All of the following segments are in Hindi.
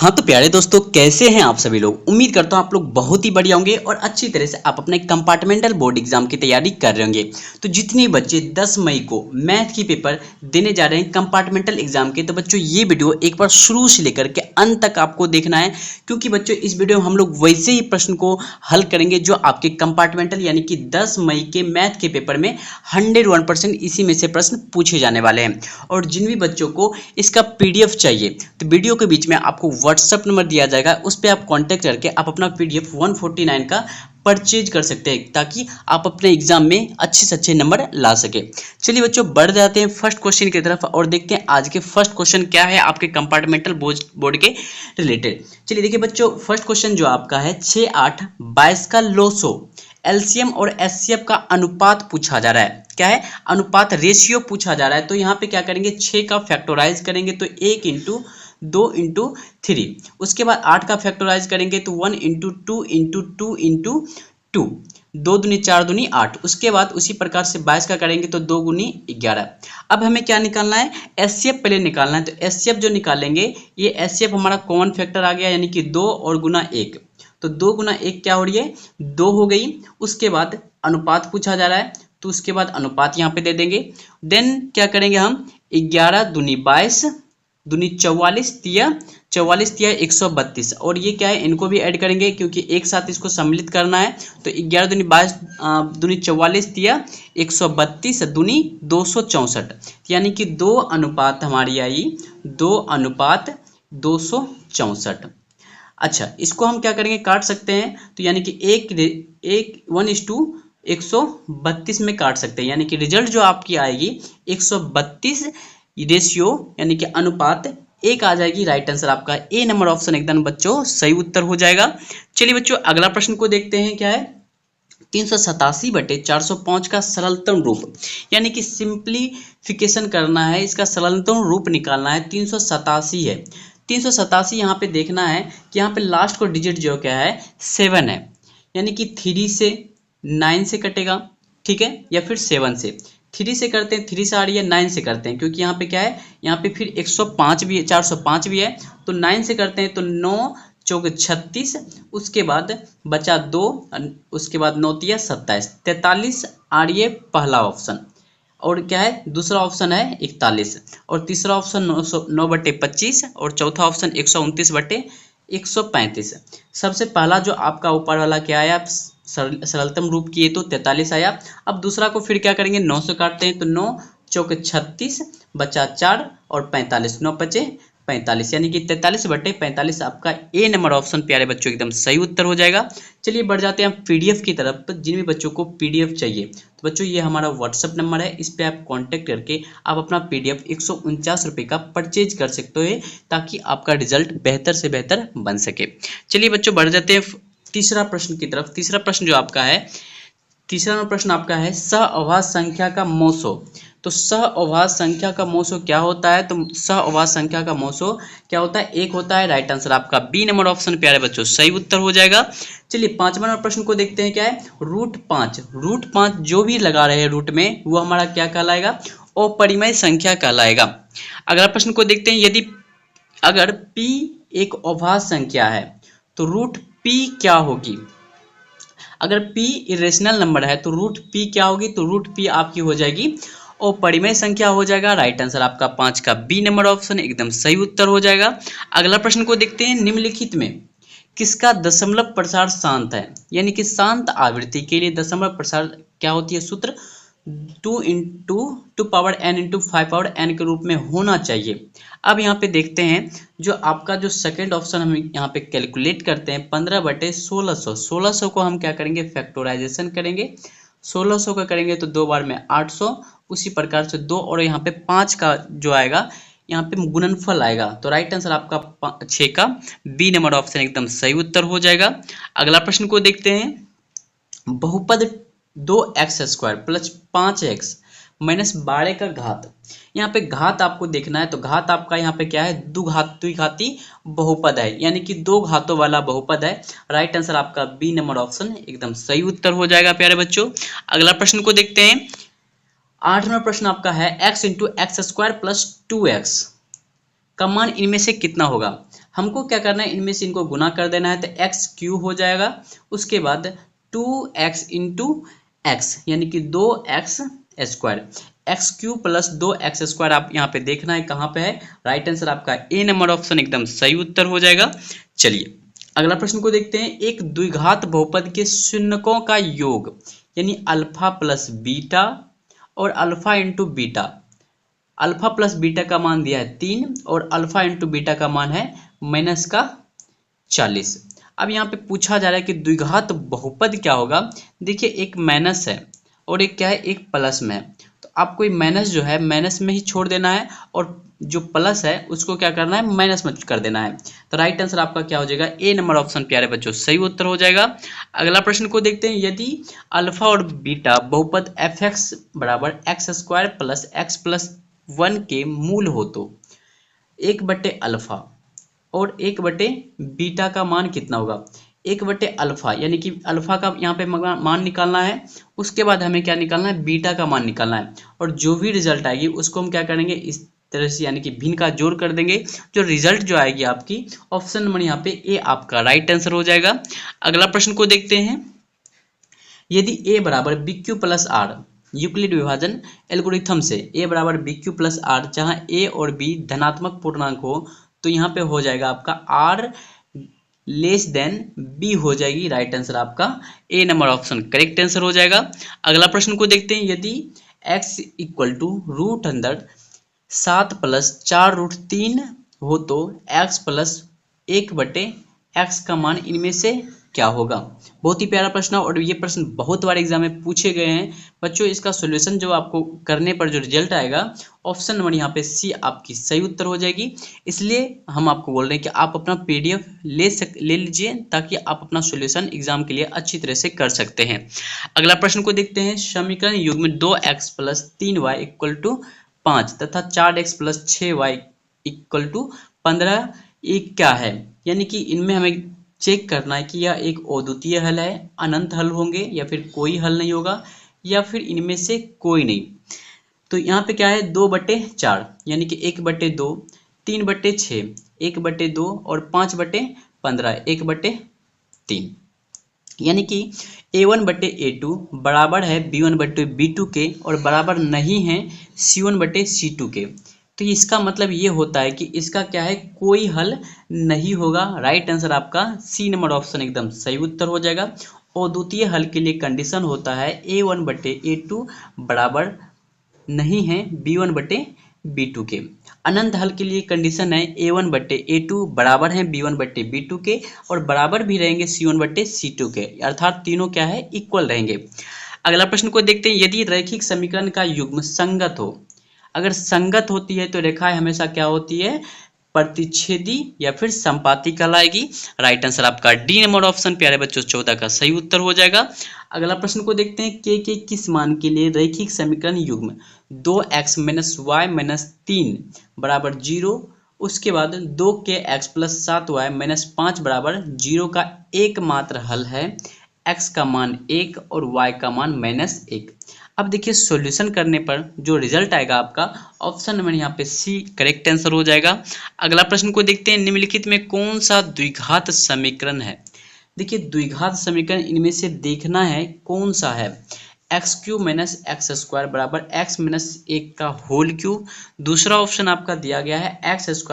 हाँ तो प्यारे दोस्तों, कैसे हैं आप सभी लोग। उम्मीद करता हूँ आप लोग बहुत ही बढ़िया होंगे और अच्छी तरह से आप अपने कंपार्टमेंटल बोर्ड एग्जाम की तैयारी कर रहे होंगे। तो जितने बच्चे 10 मई को मैथ की पेपर देने जा रहे हैं कंपार्टमेंटल एग्जाम के, तो बच्चों ये वीडियो एक बार शुरू से लेकर के अंत तक आपको देखना है, क्योंकि बच्चों इस वीडियो में हम लोग वैसे ही प्रश्न को हल करेंगे जो आपके कंपार्टमेंटल यानी कि 10 मई के मैथ के पेपर में 101% इसी में से प्रश्न पूछे जाने वाले हैं। और जिन भी बच्चों को इसका PDF चाहिए तो वीडियो के बीच में आपको व्हाट्सएप नंबर दिया जाएगा, उस पर आप कांटेक्ट करके आप अपना PDF 149 का परचेज कर सकते हैं, ताकि आप अपने एग्जाम में अच्छे से अच्छे नंबर ला सके। चलिए बच्चों, बढ़ जाते हैं फर्स्ट क्वेश्चन की तरफ और देखते हैं आज के फर्स्ट क्वेश्चन क्या है आपके कंपार्टमेंटल बोर्ड के रिलेटेड। चलिए देखिए बच्चों, फर्स्ट क्वेश्चन जो आपका है 6, 8, 22 का लोसो एलसीएम और एचसीएफ का अनुपात पूछा जा रहा है। क्या है? अनुपात, रेशियो पूछा जा रहा है। तो यहाँ पे क्या करेंगे, 6 का फैक्टराइज करेंगे तो 1 इंटू 2 इंटू 3। उसके बाद 8 का फैक्टराइज करेंगे तो 1 इंटू 2 इंटू 2 इंटू 2, 2 दूनी 4 दूनी 8। उसके बाद उसी प्रकार से 22 का करेंगे तो 2 गुनी 11। अब हमें क्या निकालना है, एचसीएफ पहले निकालना है। तो एचसीएफ जो निकालेंगे, ये एचसीएफ हमारा कॉमन फैक्टर आ गया, यानी कि 2 और गुना 1। तो 2 गुना 1 क्या हो रही है, 2 हो गई। उसके बाद अनुपात पूछा जा रहा है, तो उसके बाद अनुपात यहाँ पे दे देंगे। देन क्या करेंगे हम, 11 दूनी 22 दूनी 44 तिया 132। और ये क्या है, इनको भी ऐड करेंगे क्योंकि एक साथ इसको सम्मिलित करना है। तो 11 दूनी 22 दूनी 44 तिया 132 दूनी 264, यानी कि 2 अनुपात हमारी आई 2 अनुपात 264। अच्छा, इसको हम क्या करेंगे, काट सकते हैं। तो यानी कि 1:132 में काट सकते हैं, यानी कि रिजल्ट जो आपकी आएगी 132 रेशियो यानी कि अनुपात 1 आ जाएगी। राइट आंसर आपका ए नंबर ऑप्शन एकदम बच्चों सही उत्तर हो जाएगा। चलिए बच्चों, अगला प्रश्न को देखते हैं। क्या है, 387/405 का सरलतम रूप, यानी कि सिंप्लीफिकेशन करना है, इसका सरलतम रूप निकालना है। 387 है, 387 यहाँ पे देखना है कि यहाँ पे लास्ट को डिजिट जो क्या है 7 है, यानी कि 3 से 9 से कटेगा, ठीक है, या फिर 7 से। 3 से करते हैं, 3 से आ रही है, 9 से करते हैं, क्योंकि यहाँ पे क्या है, यहाँ पे फिर 105 भी है, 405 भी है। तो 9 से करते हैं तो 9 चौक 36, उसके बाद बचा 2, उसके बाद 9 तिया 27, 43 आ रही है पहला ऑप्शन। और क्या है, दूसरा ऑप्शन है 41, और तीसरा ऑप्शन 9/25, और चौथा ऑप्शन 129/135। सबसे पहला जो आपका ऊपर वाला क्या आया, सरलतम रूप किए तो 43 आया। अब दूसरा को फिर क्या करेंगे, 9 से काटते हैं तो 9 चौक 36 बचा 4 और 45, 9 बचे 45, यानी कि 43/45 आपका ए नंबर ऑप्शन प्यारे बच्चों एकदम सही उत्तर हो जाएगा। चलिए बढ़ जाते हैं PDF की तरफ। तो जिन भी बच्चों को PDF चाहिए तो बच्चों ये हमारा व्हाट्सअप नंबर है, इस पर आप कांटेक्ट करके आप अपना PDF 149 रुपये का परचेज कर सकते हो, ताकि आपका रिजल्ट बेहतर से बेहतर बन सके। चलिए बच्चों, बढ़ जाते हैं तीसरा प्रश्न की तरफ। तीसरा प्रश्न जो आपका है, तीसरा प्रश्न आपका है सहअभाज्य संख्या का मोसो। तो सहअभाज्य संख्या का मोसो क्या होता है, तो सहअभाज्य संख्या का मोसो क्या होता है, 1 होता है। राइट आंसर आपका बी नंबर ऑप्शन प्यारे बच्चों सही उत्तर हो जाएगा। चलिए 5वां नंबर प्रश्न को देखते हैं। क्या है, √5, √5 जो भी लगा रहे हैं रूट में, वो हमारा क्या कहलाएगा, अपरिमेय संख्या कहलाएगा। अगला प्रश्न को देखते हैं। यदि अगर p एक अभाज्य संख्या है तो √p क्या होगी। अगर p इरेशनल नंबर है तो √p क्या होगी, तो √p आपकी हो जाएगी अपरिमेय संख्या हो जाएगा। राइट आंसर आपका 5 का बी नंबर ऑप्शन एकदम सही उत्तर हो जाएगा। अगला प्रश्न को देखते हैं। निम्नलिखित में किसका दशमलव प्रसार शांत है, यानी कि शांत आवृत्ति के लिए दशमलव प्रसार क्या होती है, सूत्र 2 into 2 power n into 5 power n के रूप में होना चाहिए। अब यहाँ पे देखते हैं, जो आपका जो सेकंड ऑप्शन हम यहाँ पे कैलकुलेट करते हैं 15/1600, 1600 को हम क्या करेंगे, फैक्टराइजेशन करेंगे। 1600 का करेंगे तो 2 बार में 800, उसी प्रकार से 2 और यहाँ पे 5 का जो आएगा यहाँ पे गुणनफल आएगा। तो राइट आंसर आपका 6 का बी नंबर ऑप्शन एकदम सही उत्तर हो जाएगा। अगला प्रश्न को देखते हैं। बहुपद 2x² प्लस 5x माइनस 12 का घात, यहाँ पे घात आपको देखना है। तो घात आपका यहाँ पे क्या है, द्विघाती बहुपद है, यानी कि 2 घातों वाला बहुपद है। राइट आंसर आपका बी नंबर ऑप्शन एकदम सही उत्तर हो जाएगा प्यारे बच्चों। अगला प्रश्न को देखते हैं। 8वां प्रश्न आपका है x into x² plus 2x का मान इनमें से कितना होगा। हमको क्या करना है, इनमें से इनको गुना कर देना है, तो एक्स क्यू हो जाएगा। उसके बाद 2x इंटू एक्स यानी कि 2x square, x Q plus 2x square. आप यहाँ पे देखना है कहाँ पे है, राइट आंसर आपका ए नंबर ऑप्शन एकदम सही उत्तर हो जाएगा। चलिए अगला प्रश्न को देखते हैं। एक द्विघात बहुपद के शून्यकों का योग यानी अल्फा प्लस बीटा और alpha into beta, alpha plus beta का मान दिया है 3 और अल्फा इंटू बीटा का मान है -40। अब यहाँ पे पूछा जा रहा है कि द्विघात बहुपद क्या होगा। देखिए एक माइनस है और एक क्या है, एक प्लस में है, तो आपको माइनस जो है माइनस में ही छोड़ देना है और जो प्लस है उसको क्या करना है, माइनस में कर देना है। तो राइट आंसर आपका क्या हो जाएगा, ए नंबर ऑप्शन प्यारे बच्चों सही उत्तर हो जाएगा। अगला प्रश्न को देखते हैं। यदि अल्फा और बीटा बहुपद एफ एक्स बराबर x square plus x plus 1 के मूल हो तो 1/अल्फा और 1/बीटा का मान कितना होगा। 1/अल्फा यानी कि अल्फा का यहाँ पे मान निकालना है, उसके बाद हमें क्या निकालना है, बीटा का मान निकालना है, और जो भी रिजल्ट आएगी उसको हम क्या करेंगे, इस तरह से यानी कि भिन्न का जोड़ कर देंगे। जो रिजल्ट जो आएगी आपकी ऑप्शन नंबर यहाँ पे ए आपका राइट आंसर हो जाएगा। अगला प्रश्न को देखते हैं। यदि ए बराबर b q plus r Euclid विभाजन एल्गोरिथम से ए बराबर बी क्यू प्लस आर, जहाँ ए और बी धनात्मक पूर्णांक हो, तो यहाँ पे हो जाएगा आपका आर लेस देन बी हो जाएगी। राइट आंसर आपका ए नंबर ऑप्शन करेक्ट आंसर हो जाएगा। अगला प्रश्न को देखते हैं। यदि x इक्वल टू रूट अंदर 7 प्लस 4 रूट 3 हो तो x प्लस 1/x का मान इनमें से क्या होगा। बहुत ही प्यारा प्रश्न है और ये प्रश्न बहुत बार एग्जाम में पूछे गए हैं बच्चों। इसका सॉल्यूशन जो आपको करने पर जो रिजल्ट आएगा ऑप्शन नंबर यहाँ पे सी आपकी सही उत्तर हो जाएगी। इसलिए हम आपको बोल रहे हैं कि आप अपना PDF ले लीजिए ताकि आप अपना सॉल्यूशन एग्जाम के लिए अच्छी तरह से कर सकते हैं। अगला प्रश्न को देखते हैं। समीकरण युग्म 2x plus 3y equal to 5 तथा 4x plus 6y equal to 15 ये क्या है। यानी कि इनमें हमें चेक करना है कि यह एक अद्वितीय हल है, अनंत हल होंगे या फिर कोई हल नहीं होगा या फिर इनमें से कोई नहीं। तो यहाँ पे क्या है, 2/4 यानी कि 1/2, 3/6, 1/2 और 5/15, 1/3 यानी कि A1/A2 बराबर है B1/B2 के और बराबर नहीं है C1/C2 के। तो इसका मतलब ये होता है कि इसका क्या है, कोई हल नहीं होगा। राइट आंसर आपका सी नंबर ऑप्शन एकदम सही उत्तर हो जाएगा। और द्वितीय हल के लिए कंडीशन होता है A1/A2 बराबर नहीं है B1/B2 के। अनंत हल के लिए कंडीशन है A1/A2 बराबर है B1/B2 के और बराबर भी रहेंगे C1/C2 के, अर्थात तीनों क्या है, इक्वल रहेंगे। अगला प्रश्न को देखते हैं। यदि रैखिक समीकरण का युग्म संगत हो, अगर संगत होती है तो रेखाएं हमेशा क्या होती है, प्रतिच्छेदी या फिर संपाती कहलाएगी। राइट आंसर आपका डी नंबर ऑप्शन प्यारे बच्चों 14 का सही उत्तर हो जाएगा। अगला प्रश्न को देखते हैं। के किस मान के लिए रैखिक समीकरण युग्म 2x - y - 3 बराबर 0, उसके बाद 2kx + 7y - 5 बराबर 0 का एकमात्र हल है x का मान 1 और y का मान -1। अब देखिए सॉल्यूशन करने पर जो रिजल्ट आएगा आपका ऑप्शन नंबर यहाँ पे सी करेक्ट आंसर हो जाएगा। अगला प्रश्न को देखते हैं। निम्नलिखित में कौन सा द्विघात समीकरण है। देखिए द्विघात समीकरण इनमें से देखना है कौन सा है। x³ - x² बराबर x - 1 का होल क्यूब। दूसरा ऑप्शन आपका दिया गया है x² -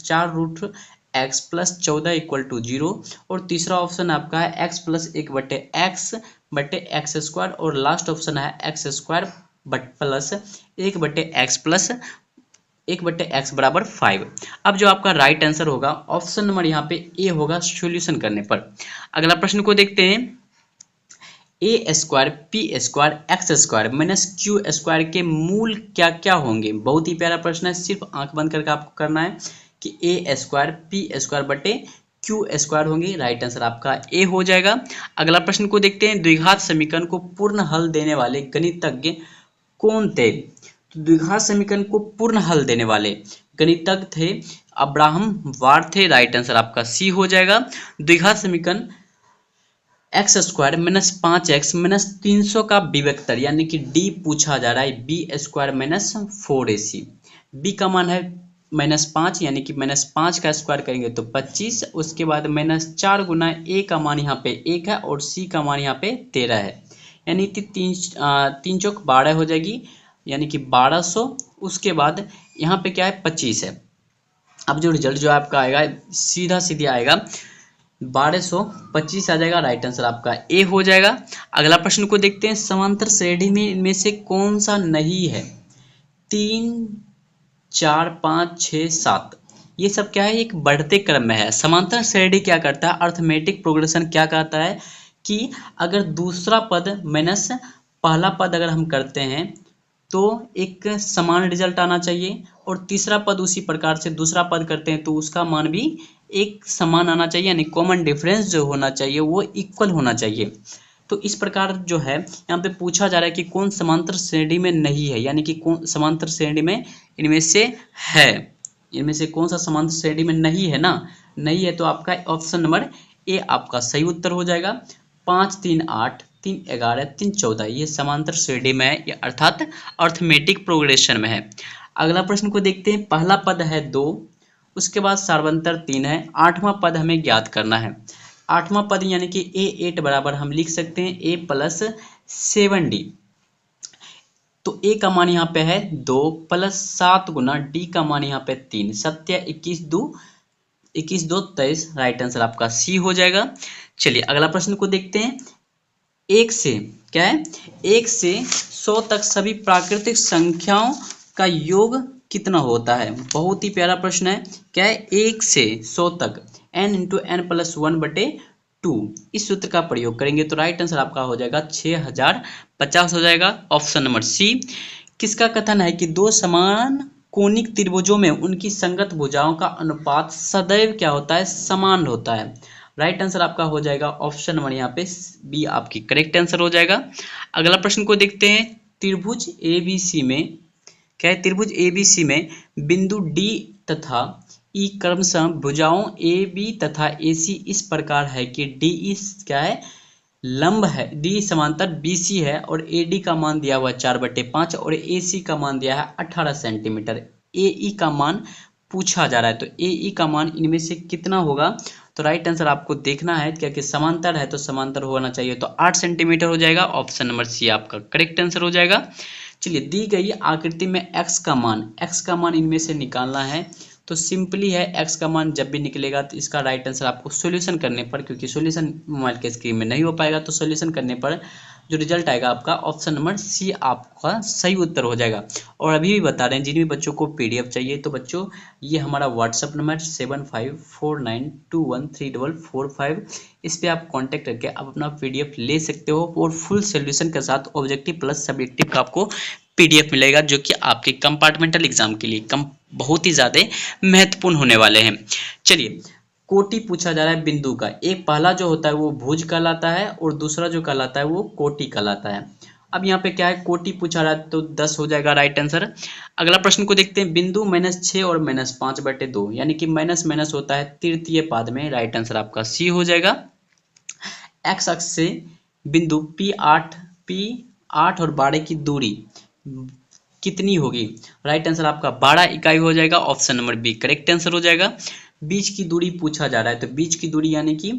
4 रूट x + 14 = 0 और तीसरा ऑप्शन आपका है x + 1/x/x² और लास्ट ऑप्शन है x² + 1/x बराबर 5। अब जो आपका राइट आंसर होगा ऑप्शन नंबर यहाँ पे ए होगा सॉल्यूशन करने पर। अगला प्रश्न को देखते हैं। A² P² x² - Q² के मूल क्या क्या होंगे। बहुत ही प्यारा प्रश्न है, सिर्फ आंख बंद करके आपको करना है कि A² P² Q² होंगे। राइट आंसर आपका ए हो जाएगा। अगला प्रश्न को देखते हैं। द्विघात समीकरण को पूर्ण हल देने वाले गणितज्ञ कौन थे। तो द्विघात समीकरण को पूर्ण हल देने वाले गणितज्ञ थे अब्राहम वार्थ थे। राइट आंसर आपका सी हो जाएगा। द्विघात समीकरण x² - 5x - 300 का विवेक्तर यानी कि डी पूछा जा रहा है B² - 4AC। बी का मान है -5 यानी कि -5 का स्क्वायर करेंगे तो 25। उसके बाद -4 गुना ए का मान यहाँ पे 1 है और सी का मान यहाँ पे 13 है, यानी कि 3 चौक 12 हो जाएगी, यानी कि 1200। उसके बाद यहाँ पे क्या है 25 है। अब जो रिजल्ट जो आपका आएगा सीधा आएगा 1225 आ जाएगा। राइट आंसर आपका ए हो जाएगा। अगला प्रश्न को देखते हैं, समांतर श्रेणी में इनमें से कौन सा नहीं है? 3, 4, 5, 6, 7 ये सब क्या है, एक बढ़ते क्रम में है। समांतर श्रेणी क्या करता है, अर्थमेटिक प्रोग्रेशन क्या कहता है कि अगर दूसरा पद माइनस पहला पद अगर हम करते हैं तो एक समान रिजल्ट आना चाहिए, और तीसरा पद उसी प्रकार से दूसरा पद करते हैं तो उसका मान भी एक समान आना चाहिए, यानी कॉमन डिफरेंस जो होना चाहिए वो इक्वल होना चाहिए। तो इस प्रकार जो है यहाँ पे पूछा जा रहा है कि कौन समांतर श्रेणी में नहीं है, यानी कि कौन समांतर श्रेणी में इनमें से है, इनमें से कौन सा समांतर श्रेणी में नहीं है ना, नहीं है तो आपका ऑप्शन नंबर ए आपका सही उत्तर हो जाएगा। 5, 3, 8, 3, 11, 3, 14 ये समांतर श्रेणी में है, अर्थात अर्थमेटिक प्रोग्रेशन में है। अगला प्रश्न को देखते हैं, पहला पद है 2, उसके बाद सार्वंतर 3 है, 8वां पद हमें ज्ञात करना है। 8वां पद यानी कि A8 बराबर हम लिख सकते हैं A प्लस 7D। तो A का मान यहाँ पे है 2 प्लस 7 गुना D का मान यहाँ पे 3, 7 21 2 23। राइट आंसर आपका सी हो जाएगा। चलिए अगला प्रश्न को देखते हैं, 1 से क्या है, 1 से 100 तक सभी प्राकृतिक संख्याओं का योग कितना होता है? बहुत ही प्यारा प्रश्न है। क्या है, 1 से 100 तक n इंटू एन प्लस 1/2 इस सूत्र का प्रयोग करेंगे तो राइट आंसर आपका हो जाएगा 6050 हो जाएगा। Option number C. किसका कथन है कि दो समान कोणिक त्रिभुजों में उनकी संगत भुजाओं का अनुपात सदैव क्या होता है, समान होता है। राइट आंसर आपका हो जाएगा ऑप्शन नंबर यहाँ पे बी आपकी करेक्ट आंसर हो जाएगा। अगला प्रश्न को देखते हैं, त्रिभुज ABC में क्या है, त्रिभुज ABC में बिंदु D तथा E क्रमशः भुजाओं AB तथा AC इस प्रकार है कि DE क्या है, लंब है, D समांतर BC है और AD का मान दिया हुआ 4/5 और AC का मान दिया है 18 सेंटीमीटर। AE का मान पूछा जा रहा है तो AE का मान इनमें से कितना होगा? तो राइट आंसर आपको देखना है, क्या कि समांतर है तो समांतर होना चाहिए, तो 8 सेंटीमीटर हो जाएगा। ऑप्शन नंबर सी आपका करेक्ट आंसर हो जाएगा। चलिए दी गई आकृति में x का मान इनमें से निकालना है, तो सिंपली है x का मान जब भी निकलेगा तो इसका राइट आंसर आपको सॉल्यूशन करने पर, क्योंकि सॉल्यूशन मोबाइल के स्क्रीन में नहीं हो पाएगा, तो सॉल्यूशन करने पर जो रिजल्ट आएगा आपका ऑप्शन नंबर सी आपका सही उत्तर हो जाएगा। और अभी भी बता रहे हैं जिन भी बच्चों को PDF चाहिए तो बच्चों ये हमारा व्हाट्सअप नंबर 7549213445 इस पे आप कांटेक्ट करके आप अपना PDF ले सकते हो, और फुल सॉल्यूशन के साथ ऑब्जेक्टिव प्लस सब्जेक्टिव का आपको PDF मिलेगा, जो कि आपके कंपार्टमेंटल एग्जाम के लिए बहुत ही ज़्यादा महत्वपूर्ण होने वाले हैं। चलिए कोटि पूछा जा रहा है बिंदु का, एक पहला जो होता है वो भुज कहलाता है और दूसरा जो कहलाता है वो कोटि कहलाता है। अब यहाँ पे क्या है, कोटि पूछा रहा है तो 10 हो जाएगा राइट आंसर। अगला प्रश्न को देखते हैं, बिंदु -6 और -5/2 यानी कि माइनस माइनस होता है तृतीय पाद में। राइट आंसर आपका सी हो जाएगा। एक्स अक्ष से बिंदु P8 और 12 की दूरी कितनी होगी? राइट आंसर आपका 12 इकाई हो जाएगा। Option number B correct answer हो जाएगा। बीच की दूरी पूछा जा रहा है तो बीच की दूरी यानी कि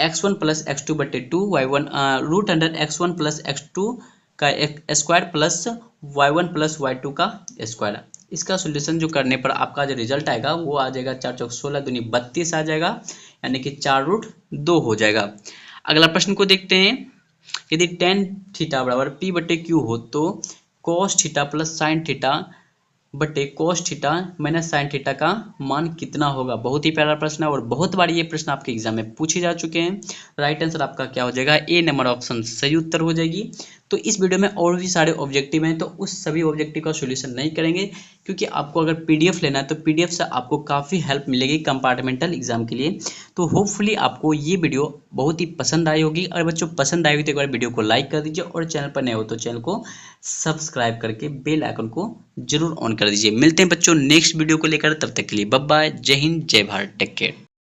x1 + x2/2 y1 √x1 + x2 का स्क्वायर प्लस y1 + y2 का स्क्वायर। इसका सॉल्यूशन जो करने पर आपका जो रिजल्ट आएगा वो आ जाएगा 4 चौक 16 दूनी 32 आ जाएगा, यानी कि 4√2 हो जाएगा। अगला प्रश्न को देखते हैं, यदि tan θ = p/q हो तो cos θ + sin θ cos θ - sin θ का मान कितना होगा? बहुत ही प्यारा प्रश्न है और बहुत बार ये प्रश्न आपके एग्जाम में पूछे जा चुके हैं। राइट आंसर आपका क्या हो जाएगा? ए नंबर ऑप्शन सही उत्तर हो जाएगी। तो इस वीडियो में और भी सारे ऑब्जेक्टिव हैं तो उस सभी ऑब्जेक्टिव का सॉल्यूशन नहीं करेंगे, क्योंकि आपको अगर PDF लेना है तो PDF से आपको काफ़ी हेल्प मिलेगी कंपार्टमेंटल एग्जाम के लिए। तो होपफुली आपको ये वीडियो बहुत ही पसंद आई होगी। और बच्चों पसंद आई होगी तो एक बार वीडियो को लाइक कर दीजिए और चैनल पर नए हो तो चैनल को सब्सक्राइब करके बेल आइकन को जरूर ऑन कर दीजिए। मिलते हैं बच्चों नेक्स्ट वीडियो को लेकर, तब तक के लिए बाय बाय, जय हिंद जय भारत, टेक केयर।